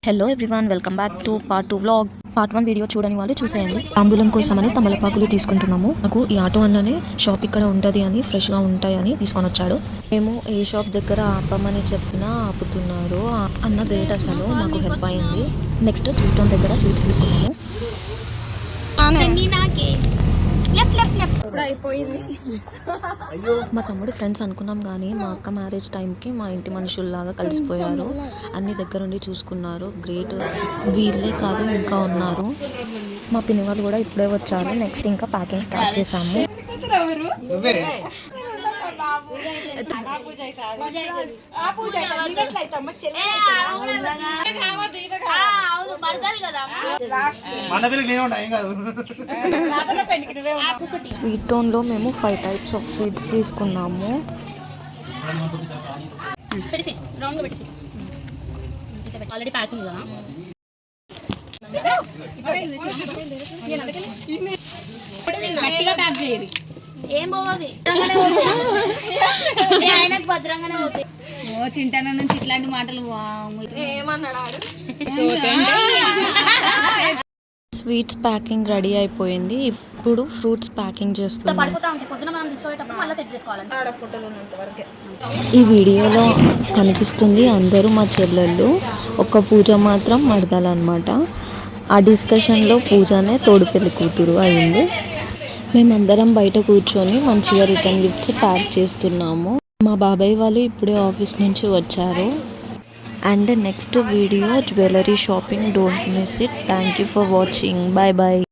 Hello everyone, welcome back to part 2 vlog. Part 1 video చూడని వాళ్ళు చూసేయండి. తాంబూలం కోసమని తమలపాకులు తీసుకుంటున్నాము. నాకు ఈ ఆటో అన్ననే షాప్ ఇక్కడ ఉంటుంది అని, ఫ్రెష్గా ఉంటాయని తీసుకొని వచ్చాడు. మేము ఏ షాప్ దగ్గర ఆపమని చెప్పినా ఆపుతున్నారు. అన్న గ్రేట్, అసలు మాకు హెల్ప్ అయింది. నెక్స్ట్ స్వీట్ హోమ్ దగ్గర స్వీట్స్ తీసుకున్నాము. మా తమ్ముడు ఫ్రెండ్స్ అనుకున్నాం కానీ మా అక్క మ్యారేజ్ టైంకి మా ఇంటి మనుషుల్లాగా కలిసిపోయారు. అన్ని దగ్గరుండి చూసుకున్నారు. గ్రేట్. వీళ్ళే కాదు, ఇంకా ఉన్నారు. మా పిన్ని వాళ్ళు కూడా ఇప్పుడే వచ్చారు. నెక్స్ట్ ఇంకా ప్యాకింగ్ స్టార్ట్ చేసాము. స్వీట్ టోన్ లో మేము 5 టైప్స్ ఆఫ్ స్వీట్స్ తీసుకున్నాము. ఆల్రెడీ ప్యాకింగ్ కదా. ఏం పోవాలి ఆయనకు భద్రంగానే పోతాయి. చింటన నుంచి ఇట్లాంటి మాటలు ఏమన్నాడు. స్వీట్స్ ప్యాకింగ్ రెడీ అయిపోయింది. ఇప్పుడు ఫ్రూట్స్ ప్యాకింగ్ చేస్తున్నాం. ఈ వీడియోలో కనిపిస్తుంది అందరూ మా చెల్లెళ్ళు. ఒక పూజ మాత్రం మడదాలన్నమాట. ఆ డిస్కషన్లో పూజనే తోడు పెళ్లి కూతురు అయింది. మేమందరం బయట కూర్చొని మంచిగా రిటర్న్ గిఫ్ట్స్ ప్యాక్ చేస్తున్నాము. మా బాబాయ్ వాళ్ళు ఇప్పుడే ఆఫీస్ నుంచి వచ్చారు. And next video jewellery shopping. Don't miss it. Thank you for watching. Bye bye.